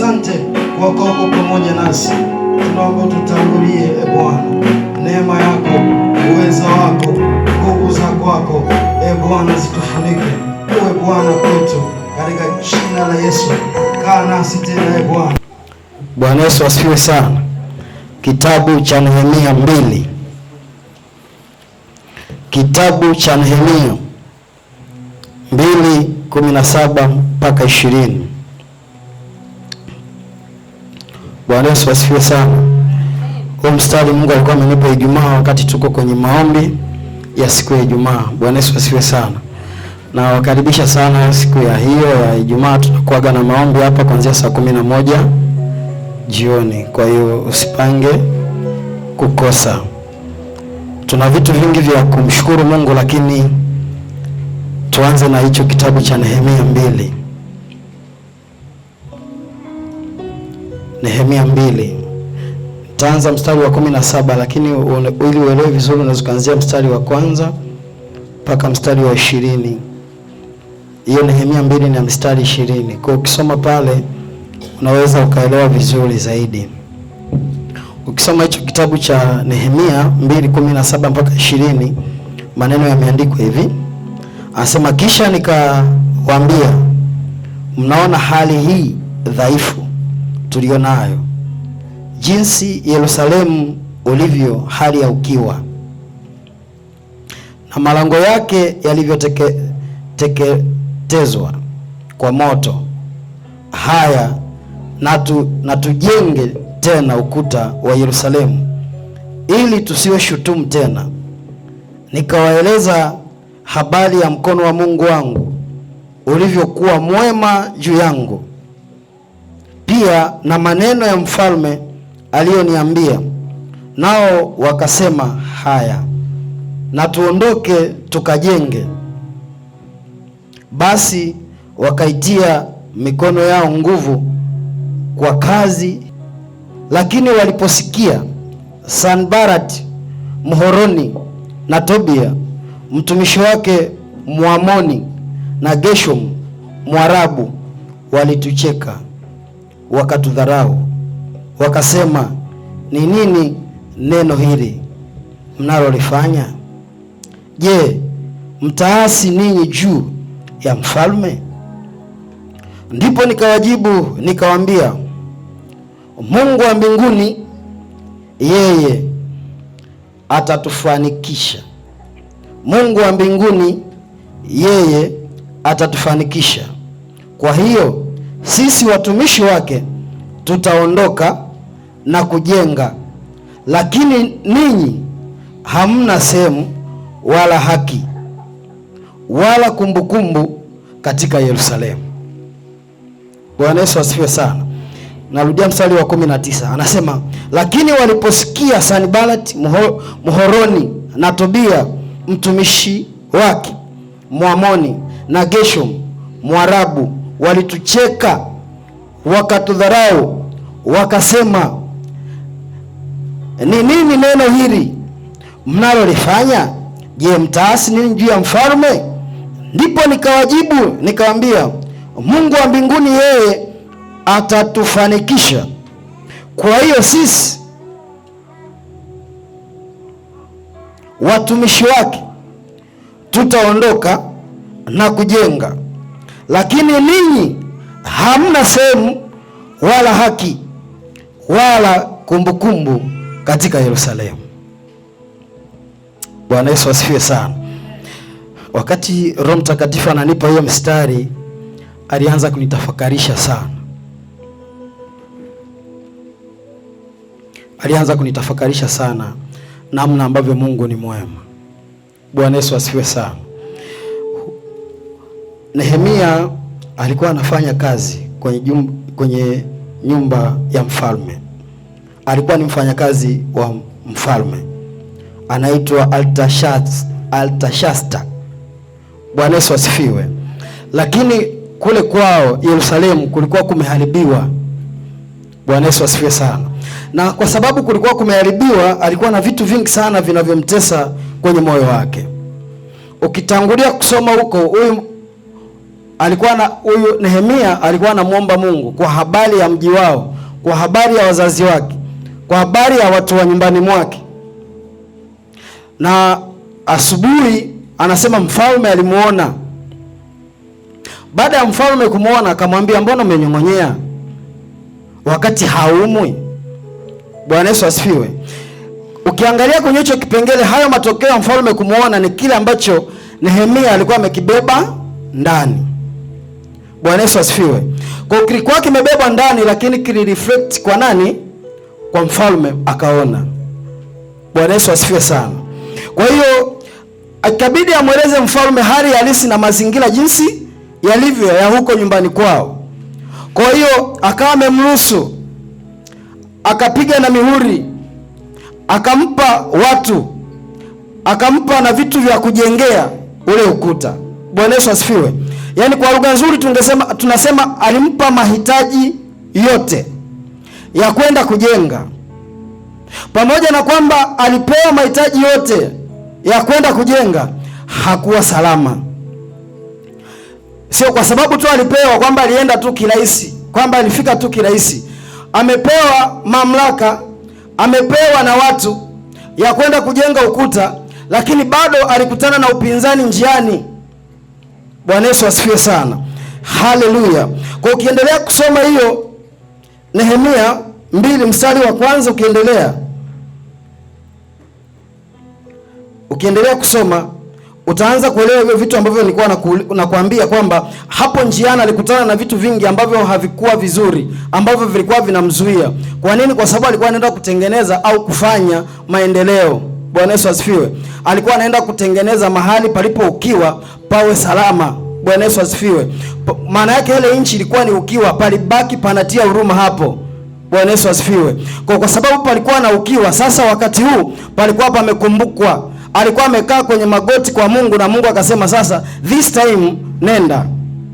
asante kwa kuwa uko pamoja nasi. Tunaomba tutangulie, Bwana, neema yako, uweza wako, nguvu zako wako, Bwana, zitufunike. Uwe Bwana kwetu, katika jina la Yesu. Kaa nasi tena, Bwana. Bwana Yesu asifiwe sana. Kitabu cha Nehemia 2. Kitabu cha Nehemia 2:17 mpaka 20. Bwana Yesu asifiwe sana. Huo mstari Mungu alikuwa amenipa Ijumaa wakati tuko kwenye maombi ya siku ya Ijumaa. Bwana Yesu asifiwe sana. Na wakaribisha sana siku ya hiyo ya Ijumaa, tutakuwa na maombi hapa kuanzia saa 11 jioni. Kwa hiyo usipange kukosa. Tuna vitu vingi vya kumshukuru Mungu, lakini tuanze na hicho kitabu cha Nehemia 2. Nehemia 2. Taanza mstari wa 17, lakini ili uelewe vizuri unaweza kuanzia mstari wa kwanza mpaka mstari wa 20. Hiyo Nehemia 2 ni mstari 20. Kwa ukisoma pale unaweza ukaelewa vizuri zaidi. Ukisoma hicho kitabu cha Nehemia 2:17 mpaka 20, maneno yameandikwa hivi. Anasema, kisha nikawaambia, mnaona hali hii dhaifu tulionayo, jinsi Yerusalemu ulivyo hali ya ukiwa, na malango yake yalivyoteketezwa kwa moto. Haya, na tujenge tena ukuta wa Yerusalemu, ili tusiwe shutumu tena. Nikawaeleza habari ya mkono wa Mungu wangu ulivyokuwa mwema juu yangu, pia na maneno ya mfalme aliyoniambia. Nao wakasema, haya, na tuondoke tukajenge. Basi wakaitia mikono yao nguvu kwa kazi. Lakini waliposikia Sanbalati Mhoroni na Tobia mtumishi wake Mwamoni na Geshom Mwarabu walitucheka, wakatudharau, wakasema, ni nini neno hili mnalolifanya? Je, mtaasi ninyi juu ya mfalme? Ndipo nikawajibu nikawaambia, Mungu wa mbinguni yeye atatufanikisha. Mungu wa mbinguni yeye atatufanikisha. Kwa hiyo sisi watumishi wake tutaondoka na kujenga, lakini ninyi hamna sehemu wala haki wala kumbukumbu katika Yerusalemu. Bwana Yesu asifiwe sana. Narudia mstari wa 19. Anasema, lakini waliposikia Sanbalati Mhoroni na Tobia mtumishi wake Mwamoni na Geshom Mwarabu walitucheka, wakatudharau, wakasema, ni nini neno hili mnalolifanya? Je, mtaasi nini juu ya mfalme? Ndipo nikawajibu nikawaambia, Mungu wa mbinguni yeye atatufanikisha. Kwa hiyo sisi watumishi wake tutaondoka na kujenga, lakini ninyi hamna sehemu wala haki wala kumbukumbu katika Yerusalemu. Bwana Yesu asifiwe sana. Wakati Roho Mtakatifu ananipa hiyo mstari, alianza kunitafakarisha sana. Alianza kunitafakarisha sana namna ambavyo Mungu ni mwema. Bwana Yesu asifiwe sana. Nehemia alikuwa anafanya kazi kwenye nyumba ya mfalme. Alikuwa ni mfanyakazi wa mfalme, anaitwa Altashasta. Bwana Yesu asifiwe. Lakini kule kwao Yerusalemu kulikuwa kumeharibiwa. Bwana Yesu asifiwe sana. Na kwa sababu kulikuwa kumeharibiwa, alikuwa na vitu vingi sana vinavyomtesa kwenye moyo wake. Ukitangulia kusoma huko, huyu huyu Nehemia alikuwa anamuomba Mungu kwa habari ya mji wao, kwa habari ya wazazi wake, kwa habari ya watu wa nyumbani mwake. Na asubuhi anasema mfalme alimuona. Baada ya mfalme kumuona akamwambia, mbona umenyong'onyea wakati haumwi? Bwana Yesu asifiwe. Ukiangalia kwenye hicho kipengele, hayo matokeo ya mfalme kumuona ni kile ambacho Nehemia alikuwa amekibeba ndani. Bwana Yesu asifiwe. Kwa hiyo kilikuwa kimebeba ndani, lakini kilireflect kwa nani? Kwa mfalme, akaona. Bwana Yesu asifiwe sana. Kwa hiyo akabidi amweleze mfalme hali halisi na mazingira jinsi yalivyo ya huko nyumbani kwao. Kwa hiyo akawa amemruhusu, akapiga na mihuri, akampa watu, akampa na vitu vya kujengea ule ukuta. Bwana Yesu asifiwe. Yaani kwa lugha nzuri tunasema alimpa mahitaji yote ya kwenda kujenga. Pamoja na kwamba alipewa mahitaji yote ya kwenda kujenga, hakuwa salama. Sio kwa sababu tu alipewa kwamba alienda tu kirahisi, kwamba alifika tu kirahisi. Amepewa mamlaka, amepewa na watu ya kwenda kujenga ukuta, lakini bado alikutana na upinzani njiani. Bwana Yesu asifiwe sana. Haleluya. Kwa ukiendelea kusoma hiyo Nehemia 2 mstari wa kwanza, ukiendelea kusoma utaanza kuelewa hivyo vitu ambavyo nilikuwa nakuambia kwamba hapo njiani alikutana na vitu vingi ambavyo havikuwa vizuri, ambavyo vilikuwa vinamzuia. Kwa nini? Kwa sababu alikuwa anaenda kutengeneza au kufanya maendeleo. Bwana Yesu asifiwe. Alikuwa anaenda kutengeneza mahali palipo ukiwa pawe salama. Bwana Yesu asifiwe. Maana yake ile nchi ilikuwa ni ukiwa, palibaki panatia huruma hapo. Bwana Yesu asifiwe. Kwa sababu palikuwa na ukiwa, sasa wakati huu palikuwa pamekumbukwa. Alikuwa amekaa kwenye magoti kwa Mungu na Mungu akasema sasa this time nenda.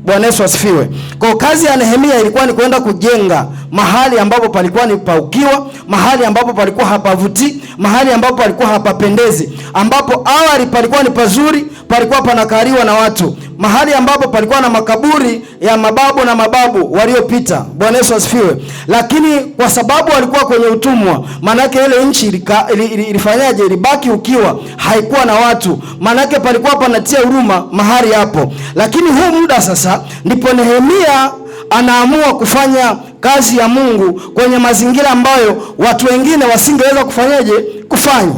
Bwana Yesu asifiwe. Kwa kazi ya Nehemia ilikuwa ni kwenda kujenga mahali ambapo palikuwa ni paukiwa, mahali ambapo palikuwa hapavuti, mahali ambapo palikuwa hapapendezi, ambapo awali palikuwa ni pazuri, palikuwa panakaliwa na watu, mahali ambapo palikuwa na makaburi ya mababu na mababu waliopita. Bwana Yesu asifiwe. Lakini kwa sababu walikuwa kwenye utumwa, maana yake ile nchi ilifanyaje? Ilibaki ukiwa, haikuwa na watu. Maana yake palikuwa panatia huruma mahali hapo. Lakini huu muda sasa ndipo Nehemia anaamua kufanya kazi ya Mungu kwenye mazingira ambayo watu wengine wasingeweza kufanyaje? Kufanya.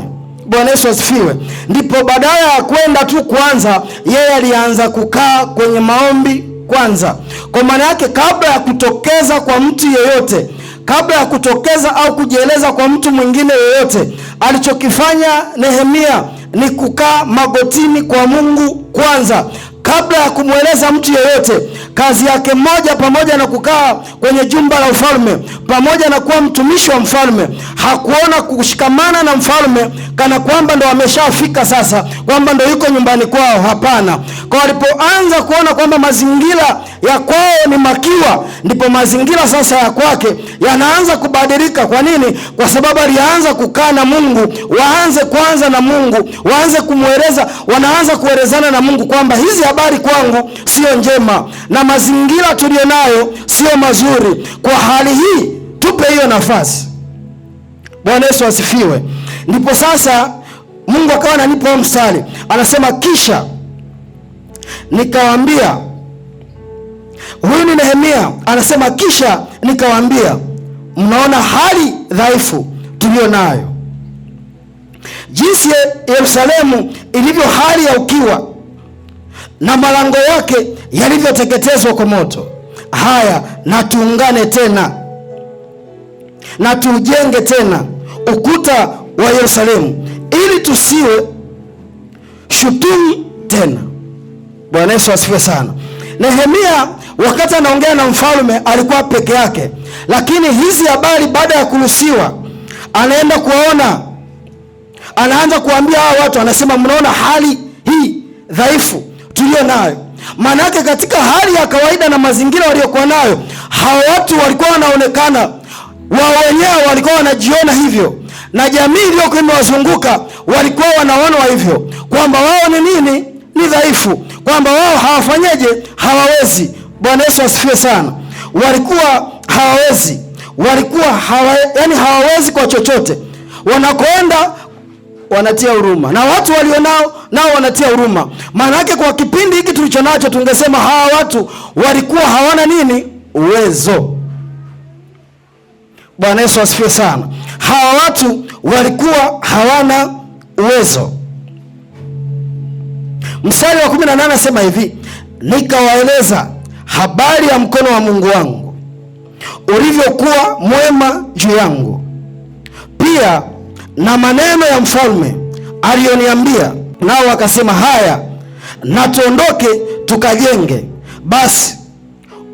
Bwana Yesu asifiwe. Ndipo badala ya kwenda tu kwanza, yeye alianza kukaa kwenye maombi kwanza. Kwa maana yake kabla ya kutokeza kwa mtu yeyote, kabla ya kutokeza au kujieleza kwa mtu mwingine yeyote, alichokifanya Nehemia ni kukaa magotini kwa Mungu kwanza. Kabla ya kumweleza mtu yeyote, kazi yake moja, pamoja na kukaa kwenye jumba la ufalme, pamoja na kuwa mtumishi wa mfalme, hakuona kushikamana na mfalme kana kwamba ndo ameshafika sasa, kwamba ndo yuko nyumbani kwao. Hapana. Kwa alipoanza kuona kwamba mazingira ya kwao ni makiwa, ndipo mazingira sasa ya kwake yanaanza kubadilika. Kwa nini? Kwa sababu alianza kukaa na Mungu. Waanze kwanza na Mungu, waanze kumweleza, wanaanza kuelezana na Mungu kwamba hizi habari kwangu sio njema na mazingira tulio nayo sio mazuri. Kwa hali hii tupe hiyo nafasi. Bwana Yesu asifiwe. Ndipo sasa Mungu akawa ananipa mstari, anasema kisha nikawaambia. Huyu ni Nehemia anasema kisha nikawaambia, mnaona hali dhaifu tulio nayo, jinsi Yerusalemu ilivyo hali ya ukiwa na malango yake yalivyoteketezwa kwa moto. Haya, na tuungane tena na tujenge tena ukuta wa Yerusalemu, ili tusiwe shutumu tena. Bwana Yesu asifiwe sana. Nehemia wakati anaongea na mfalme alikuwa peke yake, lakini hizi habari baada ya kuruhusiwa, anaenda kuwaona, anaanza kuambia hao watu, anasema mnaona hali hii dhaifu tulio nayo. Maana yake katika hali ya kawaida na mazingira waliokuwa nayo, hao watu walikuwa wanaonekana, wao wenyewe walikuwa wanajiona hivyo, na jamii iliyokuwa imewazunguka walikuwa wanaona hivyo kwamba wao ni nini? Ni dhaifu. kwamba wao hawafanyeje, hawawezi. Bwana Yesu asifiwe sana. Walikuwa hawawezi, yani hawawezi kwa chochote. Wanakoenda wanatia huruma, na watu walionao nao wanatia huruma. Maana yake kwa kipindi hiki tulicho nacho tungesema hawa watu walikuwa hawana nini? Uwezo. Bwana Yesu asifiwe sana. Hawa watu walikuwa hawana uwezo. Mstari wa 18 anasema hivi, nikawaeleza habari ya mkono wa Mungu wangu ulivyokuwa mwema juu yangu, pia na maneno ya mfalme aliyoniambia. Nao wakasema, haya, na tuondoke tukajenge. Basi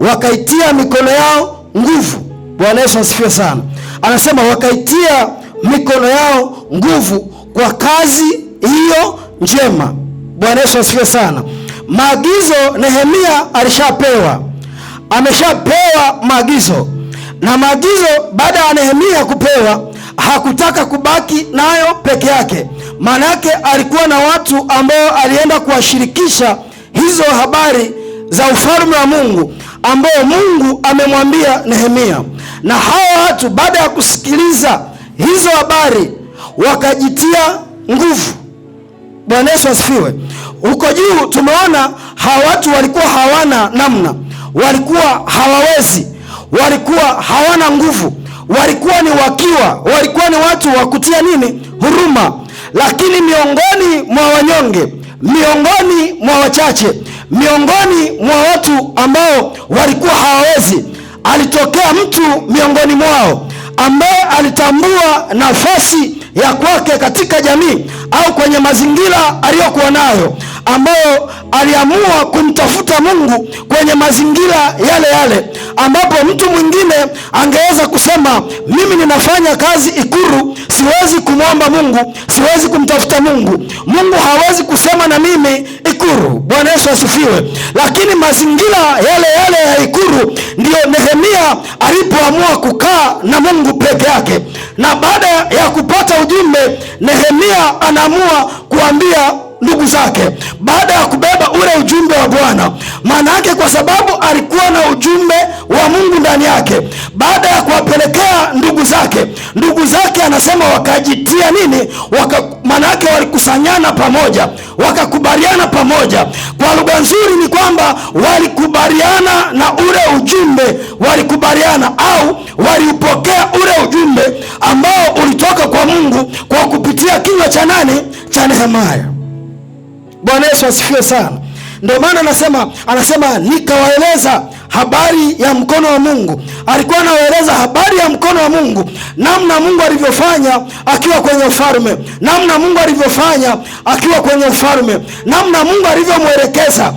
wakaitia mikono yao nguvu. Bwana Yesu asifiwe sana. Anasema wakaitia mikono yao nguvu kwa kazi hiyo njema. Bwana Yesu asifiwe sana. Maagizo Nehemia alishapewa, ameshapewa maagizo, na maagizo baada ya Nehemia kupewa hakutaka kubaki nayo peke yake. Maana yake alikuwa na watu ambao alienda kuwashirikisha hizo habari za ufalme wa Mungu ambao Mungu amemwambia Nehemia, na hawa watu baada ya kusikiliza hizo habari wakajitia nguvu. Bwana Yesu asifiwe. Huko juu tumeona hawa watu walikuwa hawana namna, walikuwa hawawezi, walikuwa hawana nguvu, walikuwa ni wakiwa, walikuwa ni watu wa kutia nini? Huruma. Lakini miongoni mwa wanyonge, miongoni mwa wachache, miongoni mwa watu ambao walikuwa hawawezi, alitokea mtu miongoni mwao ambaye alitambua nafasi ya kwake katika jamii au kwenye mazingira aliyokuwa nayo, ambayo aliamua kumtafuta Mungu kwenye mazingira yale yale, ambapo mtu mwingine angeweza kusema mimi ninafanya kazi Ikuru, siwezi kumwomba Mungu, siwezi kumtafuta Mungu. Mungu hawezi kusema na mimi Ikuru. Bwana Yesu asifiwe. Lakini mazingira yale yale ya Ikuru ndio Nehemia alipoamua kukaa na Mungu peke yake, na baada ya kupata ujumbe Nehemia anaamua kuambia ndugu zake, baada ya kubeba ule ujumbe wa Bwana. Maana yake kwa sababu alikuwa na ujumbe wa Mungu ndani yake, baada ya kuwapelekea ndugu zake anasema wakajitia nini? Maana yake walikusanyana pamoja, wakakubaliana pamoja. Kwa lugha nzuri ni kwamba walikubaliana na ule ujumbe, walikubaliana au waliupokea ule ujumbe ambao ulitoka kwa Mungu kwa kupitia kinywa cha nani? Cha Nehemia. Bwana Yesu asifiwe sana. Ndio maana anasema nikawaeleza habari ya mkono wa Mungu. Alikuwa anawaeleza habari ya mkono wa Mungu, namna Mungu alivyofanya akiwa kwenye ufalme, namna Mungu alivyofanya akiwa kwenye ufalme, namna Mungu alivyomwelekeza.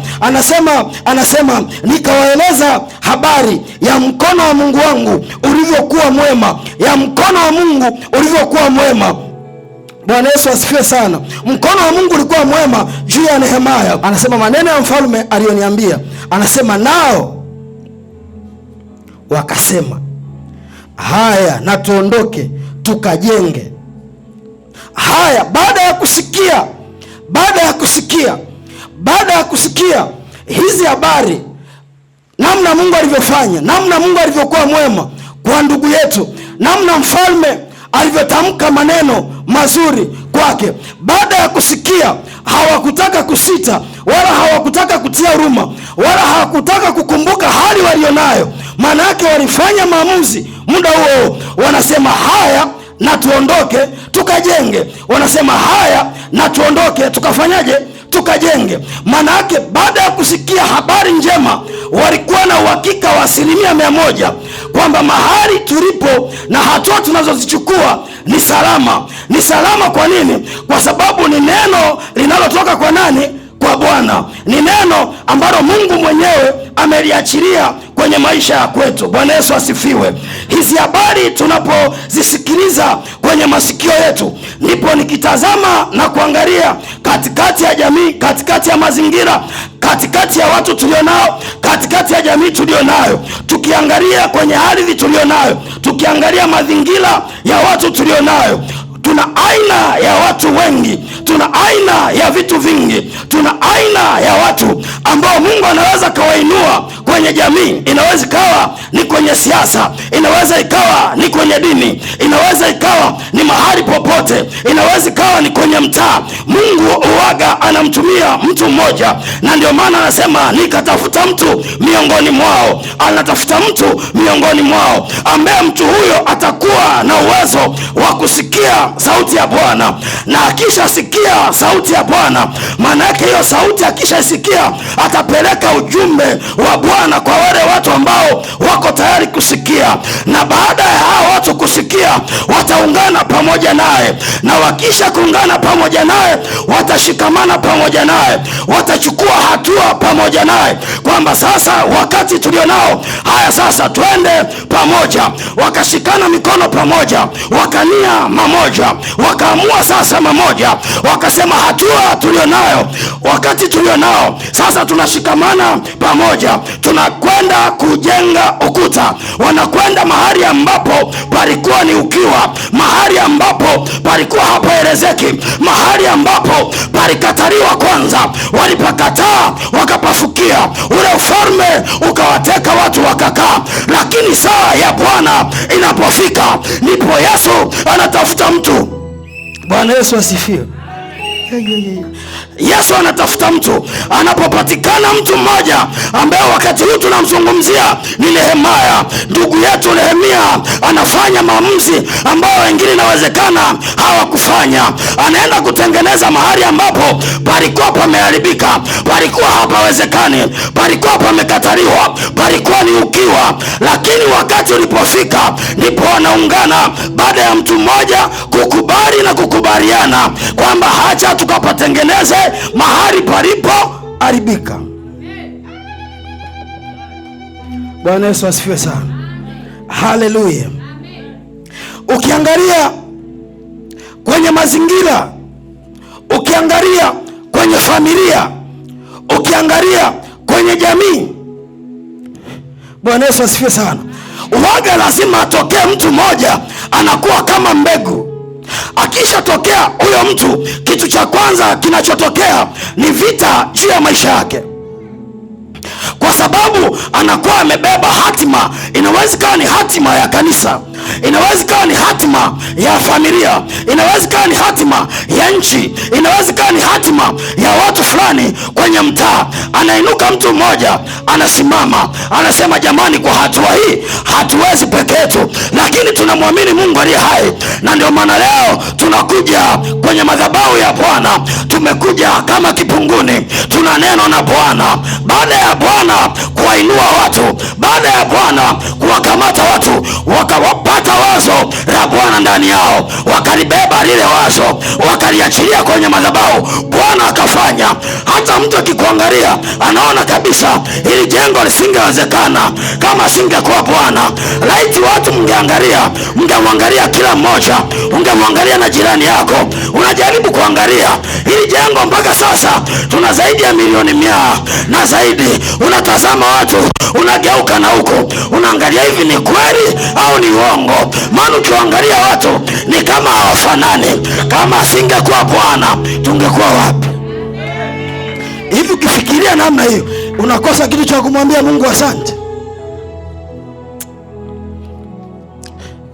Anasema nikawaeleza habari ya mkono wa Mungu wangu ulivyokuwa mwema, ya mkono wa Mungu ulivyokuwa mwema. Bwana Yesu asifiwe sana. Mkono wa Mungu ulikuwa mwema juu ya Nehemia. Anasema maneno ya mfalme aliyoniambia, anasema nao wakasema, haya, na tuondoke tukajenge. Haya, baada ya kusikia hizi habari, namna Mungu alivyofanya, namna Mungu alivyokuwa mwema kwa ndugu yetu, namna mfalme alivyotamka maneno mazuri kwake, baada ya kusikia hawakutaka kusita, wala hawakutaka kutia huruma, wala hawakutaka kukumbuka hali walionayo. Maana yake walifanya maamuzi muda huo, wanasema haya, na tuondoke tukajenge. Wanasema haya, na tuondoke tukafanyaje? Tukajenge. Maana yake baada ya kusikia habari njema, walikuwa na uhakika wa 100% kwamba mahali tulipo na hatua tunazozichukua ni salama. Ni salama. Kwa nini? Kwa sababu ni neno linalotoka kwa nani? Kwa Bwana. Ni neno ambalo Mungu mwenyewe ameliachilia kwenye maisha ya kwetu. Bwana Yesu asifiwe. Hizi habari tunapozisikiliza kwenye masikio yetu, ndipo nikitazama na kuangalia katikati ya jamii, katikati ya mazingira, katikati ya watu tulionao, katikati ya jamii tulionayo, tukiangalia kwenye ardhi tulionayo, tukiangalia mazingira ya watu tulionayo, Tuna aina ya watu wengi, tuna aina ya vitu vingi, tuna aina ya watu ambao Mungu anaweza kawainua kwenye jamii. Inaweza ikawa ni kwenye siasa, inaweza ikawa ni kwenye dini, inaweza ikawa ni mahali popote, inaweza ikawa ni kwenye mtaa. Mungu uwaga anamtumia mtu mmoja, na ndio maana anasema nikatafuta mtu miongoni mwao. Anatafuta mtu miongoni mwao ambaye mtu huyo atakuwa na uwezo wa kusikia sauti ya Bwana, na akishasikia sauti ya Bwana, maana yake hiyo sauti akishasikia atapeleka ujumbe wa Bwana kwa wale watu ambao wako tayari kusikia, na baada ya hao watu kusikia wataungana pamoja naye, na wakisha kuungana pamoja naye watashikamana pamoja naye, watachukua hatua pamoja naye kwamba sasa wakati tulionao, haya sasa twende pamoja. Wakashikana mikono pamoja, wakania mamoja, wakaamua sasa mamoja, wakasema hatua tulionayo, wakati tulionao sasa tunashikamana pamoja, tunakwenda kujenga ukuta. Wanakwenda mahali ambapo palikuwa ni ukiwa, mahali ambapo palikuwa hapaelezeki, mahali ambapo palikataliwa kwanza. Walipakataa wakapafukia, ule ufalme ukawateka watu wakakaa. Lakini saa ya Bwana inapofika, ndipo Yesu anatafuta mtu. Bwana Yesu asifiwe. Yesu anatafuta mtu. Anapopatikana mtu mmoja ambaye wakati huu tunamzungumzia ni Nehemia, ndugu yetu Nehemia anafanya maamuzi ambayo wengine inawezekana hawakufanya. Anaenda kutengeneza mahali ambapo palikuwa pameharibika, palikuwa hapawezekani, palikuwa pamekataliwa, palikuwa ni ukiwa. Lakini wakati ulipofika, ndipo wanaungana baada ya mtu mmoja kukubali na kukubaliana kwamba hacha tukapatengeneze mahali palipo haribika. Bwana Yesu asifiwe sana. Haleluya. Ukiangalia kwenye mazingira, ukiangalia kwenye familia, ukiangalia kwenye jamii, Bwana Yesu asifiwe sana, uwaga lazima atokee mtu mmoja anakuwa kama mbegu. Akishatokea huyo mtu, kitu cha kwanza kinachotokea ni vita juu ya maisha yake, kwa sababu anakuwa amebeba hatima. Inaweza kuwa ni hatima ya kanisa, inaweza kuwa ni hatima ya familia, inaweza kuwa ni hatima ya nchi, inaweza kuwa ni hatima ya watu fulani kwenye mtaa. Anainuka mtu mmoja, anasimama, anasema jamani, kwa hatua hii hatuwezi peke yetu, lakini tunamwamini Mungu aliye hai. Na ndio maana leo tunakuja kwenye madhabahu ya Bwana. Tumekuja kama kipunguni, tuna neno na Bwana. Baada ya Bwana kuwainua watu, baada ya Bwana kuwakamata watu, wakawapata wazo la Bwana ndani yao, wakalibeba lile wazo, wakaliachilia kwenye madhabahu. Bwana akafanya. Hata mtu akikuangalia anaona kabisa ili jengo lisingewezekana kama asingekuwa Bwana. Laiti watu mngemwangalia kila mmoja, ungemwangalia na jirani yako. Unajaribu kuangalia ili jengo, mpaka sasa tuna zaidi ya milioni 100 na zaidi. Unatazama watu, unageuka na huko, unaangalia hivi ni kweli au ni uongo? Maana ukiangalia watu ni kama hawafanani. Kama asingekuwa Bwana tungekuwa wapi? Hivi ukifikiria namna hiyo, unakosa kitu cha kumwambia Mungu asante.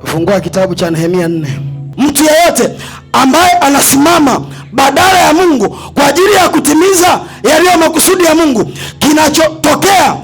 Fungua kitabu cha Nehemia 4. Mtu yeyote ambaye anasimama badala ya Mungu kwa ajili ya kutimiza yaliyo makusudi ya Mungu, kinachotokea,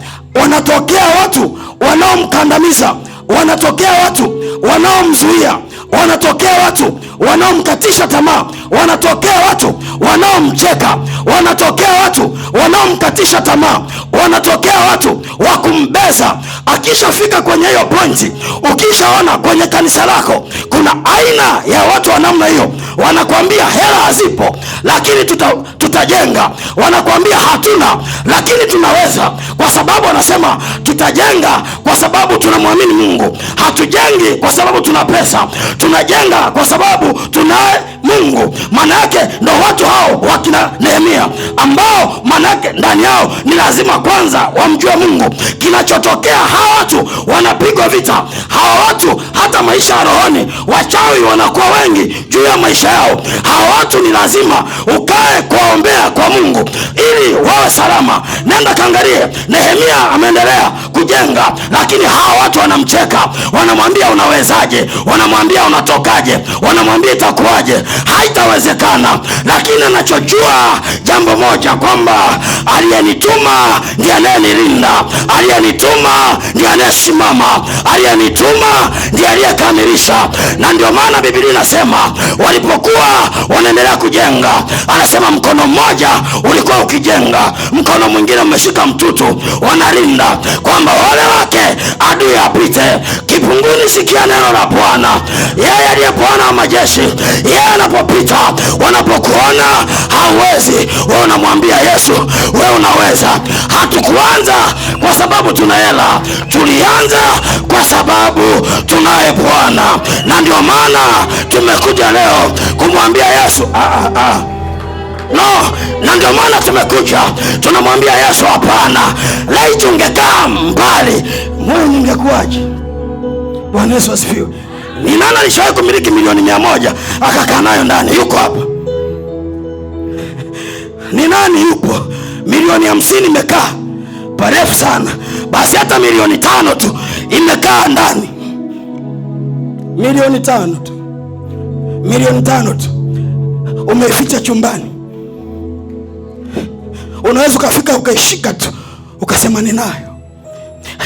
wanatokea watu wanaomkandamiza, wanatokea watu wanaomzuia, wanatokea watu wanaomkatisha tamaa, wanatokea watu wanaomcheka, wanatokea watu wanaomkatisha tamaa, wanatokea watu wa kumbeza. Akishafika kwenye hiyo pointi, ukishaona kwenye kanisa lako kuna aina ya watu wa namna hiyo, wanakuambia hela hazipo lakini tutajenga, wanakuambia hatuna lakini tunaweza, kwa sababu wanasema tutajenga kwa sababu tunamwamini Mungu. Hatujengi kwa sababu tuna pesa, tunajenga kwa sababu tunaye Mungu. Maana yake ndo watu hao wakina Nehemia, ambao maana yake ndani yao ni lazima kwanza wamjue Mungu. Kinachotokea, hawa watu wanapigwa vita, hawa watu hata hata maisha ya rohoni wachawi wanakuwa wengi juu ya maisha yao. Hawa watu ni lazima ukae kuwaombea kwa Mungu ili wawe salama. Nenda kaangalie Nehemia ameendelea kujenga, lakini hawa watu wanamcheka, wanamwambia unawezaje, wanamwambia unatokaje, wanamwambia itakuwaje. Haitawezekana. Lakini anachojua jambo moja, kwamba aliyenituma ndiye anayenilinda, aliyenituma ndiye anayesimama, aliyenituma ndiye aliyekamilisha. Na ndio maana Biblia inasema walipokuwa wanaendelea kujenga, anasema mkono mmoja ulikuwa ukijenga, mkono mwingine umeshika mtutu, wanalinda kwamba wale wake adui apite. Kipunguni sikia neno la Bwana. Yeye aliye Bwana wa majeshi, yeye anapopita, wanapokuona hauwezi, wewe unamwambia Yesu, wewe unaweza. Hatukuanza kwa sababu tuna hela, tulianza kwa sababu tunaye Bwana. Na ndio maana tumekuja leo kumwambia Yesu na ndio maana tumekuja tunamwambia Yesu, hapana, laiti ungekaa mbali, moyo ningekuaje? Bwana Yesu asifiwe. Ni nani alishawahi kumiliki milioni 100 akakaa nayo ndani? Yuko hapa? Ni nani yupo? Milioni 50 imekaa parefu sana, basi hata milioni 5 tu imekaa ndani. Milioni 5 tu, milioni 5 tu umeficha chumbani. Unaweza ukafika ukaishika tu ukasema ninayo.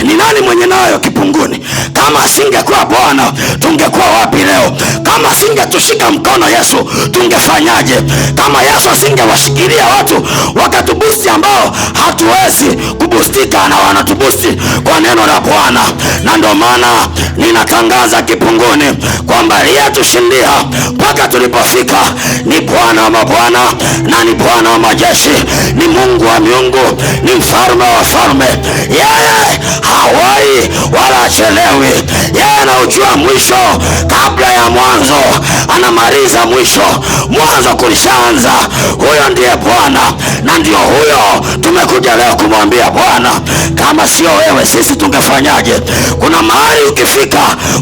Ni nani mwenye nayo kipunguni? Kama asingekuwa Bwana tungekuwa wapi leo? Kama asingetushika mkono Yesu tungefanyaje? Kama Yesu asingewashikilia watu wakatubusti ambao hatuwezi kubustika, na wanatubusti kwa neno la Bwana. Na ndio maana ninatangaza kipunguni kwamba aliyetushindia mpaka tulipofika ni Bwana wa mabwana na ni Bwana wa majeshi, ni Mungu wa miungu, ni mfalme wa falme. Yeye hawai wala achelewi. Yeye anaujua mwisho kabla ya mwanzo, anamaliza mwisho. Mwanzo kulishaanza. Huyo ndiye Bwana, na ndio huyo tumekuja leo kumwambia Bwana, kama sio wewe sisi tungefanyaje? Kuna mahali ukifika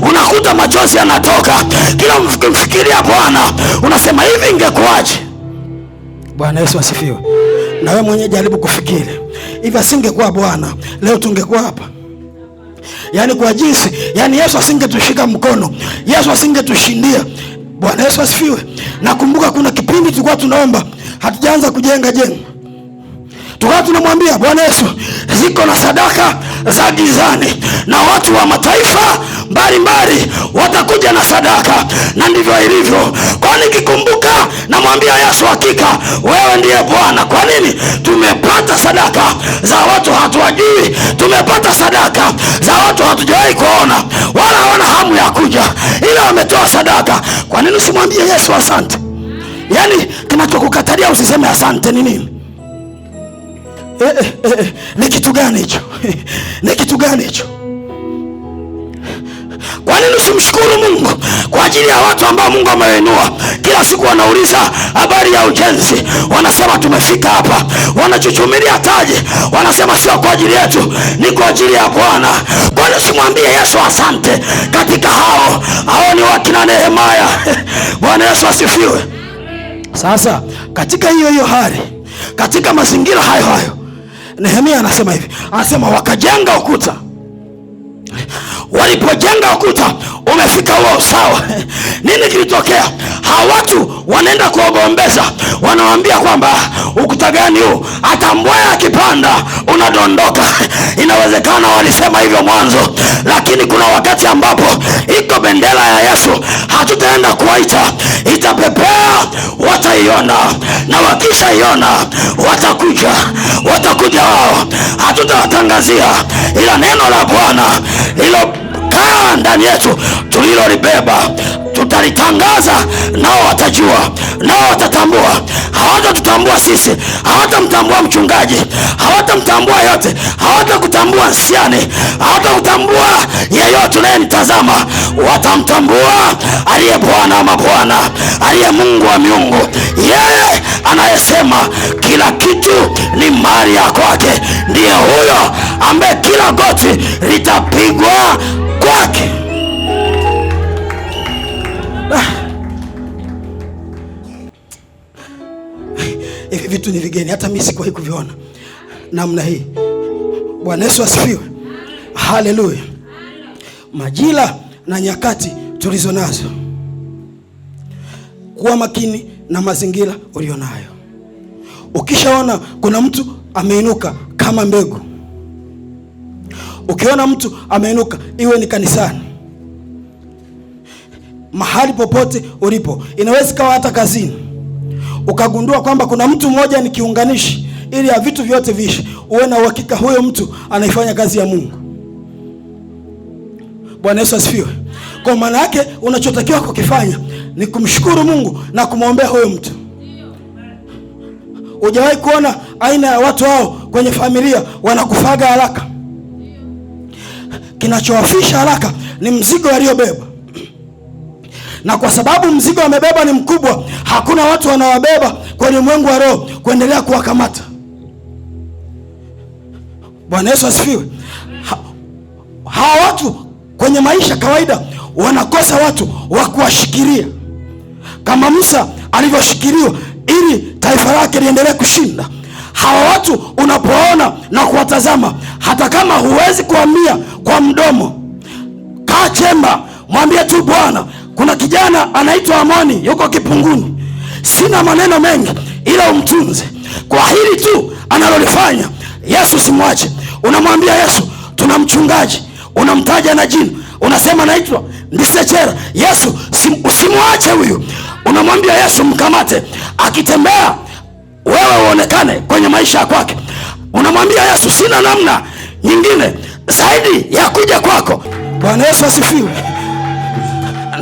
unakuta machozi yanatoka, kila mfikiria Bwana unasema hivi ingekuwaje? Bwana Yesu asifiwe. Na wewe mwenyewe jaribu kufikiri, hivi asingekuwa Bwana leo tungekuwa hapa? Yaani kwa jinsi, yaani Yesu asingetushika mkono, Yesu asingetushindia. Bwana Yesu asifiwe. Nakumbuka kuna kipindi tulikuwa tunaomba, hatujaanza kujenga jengo, tukawa tunamwambia Bwana Yesu, ziko na sadaka za gizani na watu wa mataifa mbalimbali watakuja na sadaka, na ndivyo ilivyo. Kwa nikikumbuka namwambia Yesu, hakika wewe ndiye Bwana. Kwa nini? Tumepata sadaka za watu hatuwajui, tumepata sadaka za watu hatujawahi kuona wala hawana hamu ya kuja, ila wametoa sadaka. Kwa nini usimwambie Yesu asante? Yaani kinachokukatalia usiseme asante ni nini? Ni kitu gani hicho? Ni kitu gani hicho? Kwa nini usimshukuru Mungu kwa ajili ya watu ambao Mungu ameinua? Kila siku wanauliza habari ya ujenzi, wanasema tumefika hapa, wanachuchumilia taji, wanasema sio kwa ajili yetu, ni kwa ajili ya Bwana. Kwa nini usimwambie Yesu asante katika hao? Hao ni wakina Nehemia. Bwana Yesu asifiwe. Sasa katika hiyo hali, katika mazingira hayo Nehemia anasema hivi, anasema wakajenga ukuta. Walipojenga ukuta umefika huo sawa. Nini kilitokea? Hawa watu wanaenda kuogombeza, wanawaambia kwamba ukuta gani huu? Hata mbweha akipanda unadondoka. Inawezekana walisema hivyo mwanzo, lakini kuna wakati ambapo iko bendera ya Yesu, hatutaenda kuwaita, itapepea, wataiona, na wakishaiona watakuja wao. Hatutawatangazia, ila neno la Bwana lilokaa ndani yetu tulilolibeba tutalitangaza, nao watajua, nao watatambua. Hawatatutambua sisi, hawatamtambua mchungaji, hawatamtambua yote, hawatakutambua nsiani, hawatakutambua yeyote unayenitazama. Watamtambua aliye Bwana wa mabwana, aliye Mungu wa miungu, yeye anayesema kila kitu ni mali ya kwake. Ndiye huyo ambaye kila goti litapigwa kwake. vitu ni vigeni, hata mimi sikuwahi kuviona namna hii. Bwana Yesu asifiwe. Haleluya. Majira na nyakati tulizo nazo, kuwa makini na mazingira ulionayo. Ukishaona kuna mtu ameinuka kama mbegu, ukiona mtu ameinuka, iwe ni kanisani, mahali popote ulipo, inaweza kawa hata kazini, ukagundua kwamba kuna mtu mmoja ni kiunganishi ili ya vitu vyote viishi, uwe na uhakika huyo mtu anaifanya kazi ya Mungu. Bwana Yesu asifiwe. Kwa maana yake unachotakiwa kukifanya ni kumshukuru Mungu na kumwombea huyo mtu. Hujawahi kuona aina ya watu hao kwenye familia wanakufaga haraka? Kinachowafisha haraka ni mzigo waliobeba, na kwa sababu mzigo wamebeba ni mkubwa, hakuna watu wanawabeba kwenye ulimwengu wa roho kuendelea kuwakamata. Bwana Yesu asifiwe. Hawa watu kwenye maisha kawaida wanakosa watu wa kuwashikilia, kama Musa alivyoshikiliwa ili taifa lake liendelee kushinda. Hawa watu unapoona na kuwatazama, hata kama huwezi kuambia kwa mdomo, kaa chemba, mwambie tu Bwana, kuna kijana anaitwa Amoni yuko Kipunguni, sina maneno mengi ila umtunze kwa hili tu analolifanya. Yesu simwache. Unamwambia Yesu, tuna mchungaji, unamtaja na jina, unasema naitwa Ndisechera. Yesu usimwache huyu. Unamwambia Yesu mkamate, akitembea wewe uonekane kwenye maisha ya kwake. Unamwambia Yesu, sina namna nyingine zaidi ya kuja kwako. Bwana Yesu asifiwe.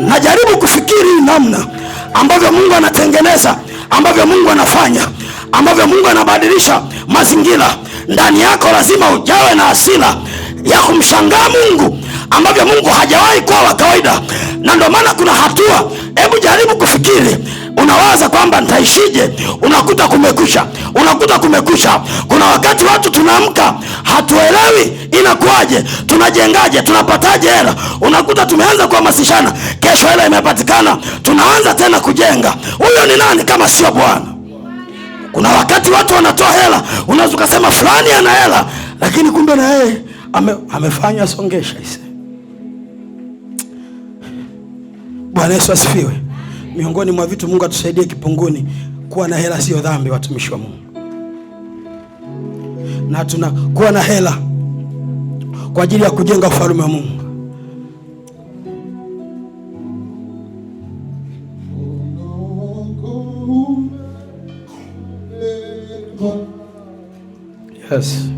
Najaribu kufikiri namna ambavyo Mungu anatengeneza, ambavyo Mungu anafanya, ambavyo Mungu anabadilisha mazingira. Ndani yako lazima ujawe na hasira ya kumshangaa Mungu, ambavyo Mungu hajawahi kuwa wa kawaida. Na ndio maana kuna hatua, hebu jaribu kufikiri. Unawaza kwamba nitaishije, unakuta kumekucha. Kuna wakati watu tunaamka hatuelewi inakuaje, tunajengaje, tunapataje hela. Unakuta tumeanza kuhamasishana, kesho hela imepatikana, tunaanza tena kujenga. Huyo ni nani kama sio Bwana? Kuna wakati watu wanatoa hela, unaweza kusema fulani ana hela, lakini kumbe na yeye amefanya songesha ise. Bwana Yesu asifiwe. Miongoni mwa vitu Mungu atusaidie Kipunguni, kuwa na hela sio dhambi, watumishi wa Mungu. Na tunakuwa na hela kwa ajili ya kujenga ufalme wa Mungu. Yes.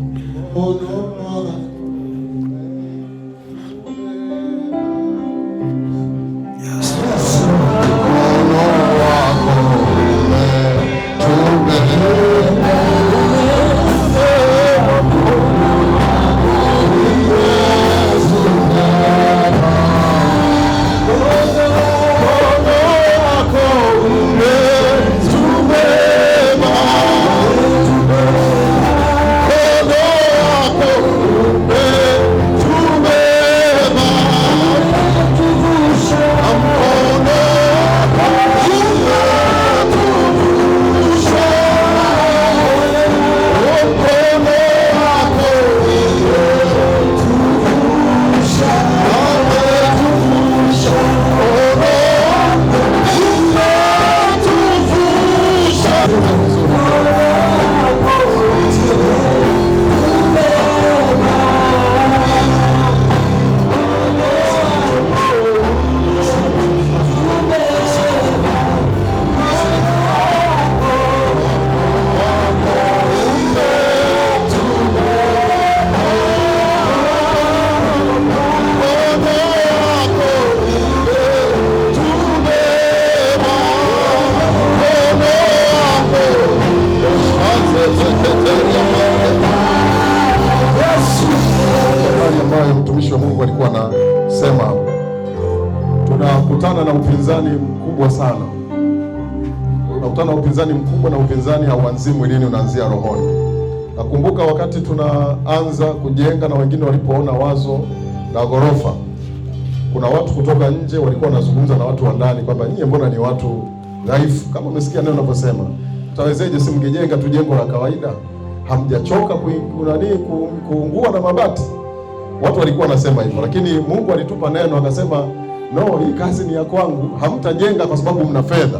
Mtumishi wa Mungu alikuwa anasema tunakutana na upinzani mkubwa sana. Tunakutana na upinzani mkubwa, na upinzani hauanzii mwilini, unaanzia rohoni. Nakumbuka wakati tunaanza kujenga na wengine walipoona wazo la ghorofa, kuna watu kutoka nje walikuwa wanazungumza na watu wa ndani kwamba nyinyi mbona ni watu dhaifu, kama umesikia neno unaposema. Tutawezeje? Si mngejenga tu jengo la kawaida? Hamjachoka kuungua na mabati? Watu walikuwa wanasema hivyo, lakini Mungu alitupa neno akasema, no, hii kazi ni ya kwangu. Hamtajenga kwa sababu mna fedha,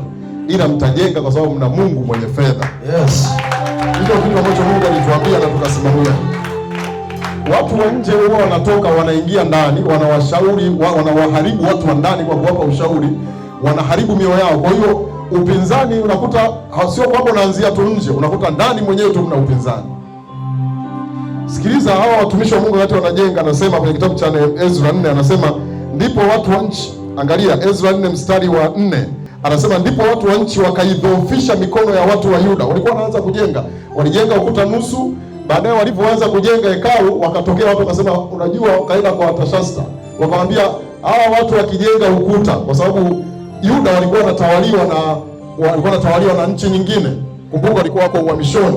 ila mtajenga kwa sababu mna Mungu mwenye fedha. Yes. Hicho kitu ambacho Mungu alituambia na tukasimamia. Watu wa nje huwa wanatoka wanaingia ndani, wanawashauri, wanawaharibu watu wa ndani kwa kuwapa ushauri, wanaharibu mioyo yao. Kwa hiyo upinzani unakuta sio kwamba unaanzia tu nje, unakuta ndani mwenyewe tu mna upinzani. Sikiliza, hawa watumishi wa Mungu wakati wanajenga, anasema kwenye kitabu cha Ezra 4, anasema ndipo watu wa nchi, angalia Ezra 4 mstari wa 4, anasema ndipo watu wa nchi wakaidhoofisha mikono ya watu wa Yuda. Walikuwa wanaanza kujenga, walijenga ukuta nusu, baadaye walipoanza kujenga hekalu wakatokea watu wakasema, unajua, wakaenda kwa Artashasta wakamwambia, hawa watu wakijenga ukuta, kwa sababu Yuda walikuwa wanatawaliwa na nchi nyingine. Kumbuka walikuwa wako uhamishoni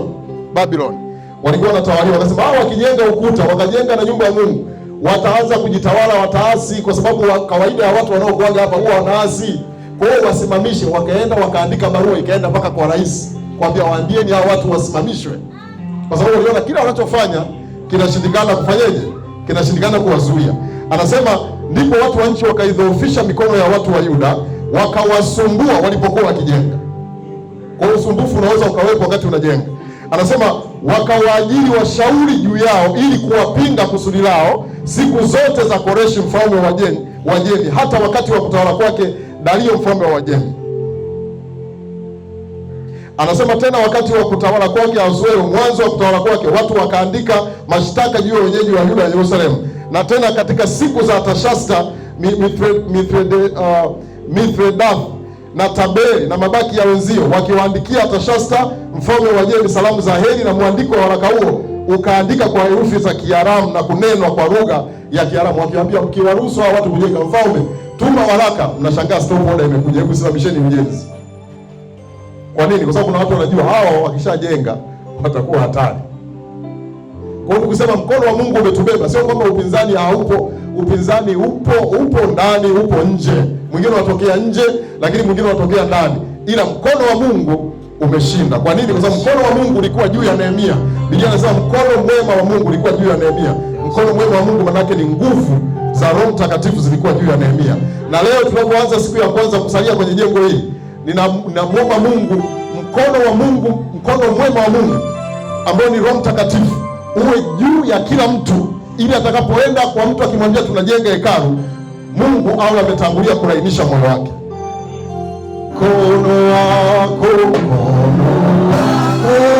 Babylon, walikuwa wanatawaliwa. Wakasema hao wakijenga ukuta, wakajenga na nyumba ya Mungu, wataanza kujitawala, wataasi, kwa sababu kawaida ya watu wanaokuaga hapa huwa wanaasi. Kwa hiyo wasimamishe. Wakaenda wakaandika barua, ikaenda mpaka kwa rais kwambia, waambieni hao watu wasimamishwe, kwa sababu waliona kila wanachofanya kinashindikana. Kufanyeje? Kinashindikana kuwazuia. Anasema ndipo watu wa nchi wakaidhoofisha mikono ya watu wa Yuda, wakawasumbua walipokuwa wakijenga. Kwa hiyo usumbufu unaweza ukawepo wakati unajenga. Anasema wakawaajiri washauri juu yao ili kuwapinga kusudi lao siku zote za Koreshi mfalme wa Wajemi, hata wakati wa kutawala kwake Dario mfalme wa Wajemi. Anasema tena wakati wa kutawala kwake Ahasuero, mwanzo wa kutawala kwake, watu wakaandika mashtaka juu ya wenyeji wa Yuda ya Yerusalemu. Na tena katika siku za Artashasta, Mithredath na Taberi na mabaki ya wenzio, wakiwaandikia Artashasta mfalme wa Wajemi salamu za heri, na mwandiko wa waraka huo ukaandika kwa herufi za Kiaramu na kunenwa kwa lugha ya Kiaramu, wakiwaambia, mkiwaruhusu hao watu kujenga, mfalme tuma waraka. Mnashangaa stop order imekuja, hebu simamisheni ujenzi. Kwa nini? Kwa sababu kuna watu wanajua hao wakishajenga watakuwa hatari. Kwa hiyo kusema mkono wa Mungu umetubeba, sio kwamba upinzani haupo. Upinzani upo ndani, upo nje. Mwingine unatokea nje, lakini mwingine unatokea ndani, ila mkono wa Mungu umeshinda. Kwa nini? Kwa sababu mkono wa Mungu ulikuwa juu ya Nehemia. Biblia inasema mkono mwema wa Mungu ulikuwa juu ya Nehemia. Mkono mwema wa Mungu maana yake ni nguvu za Roho Mtakatifu zilikuwa juu ya Nehemia. Na leo tunapoanza siku ya kwanza kusalia kwenye jengo hili, ninamwomba Mungu, mkono wa Mungu, mkono mwema wa Mungu ambao ni Roho Mtakatifu uwe juu ya kila mtu, ili atakapoenda kwa mtu akimwambia tunajenga hekalu, Mungu awe ametangulia kulainisha moyo wake. Mkono wako, mkono wako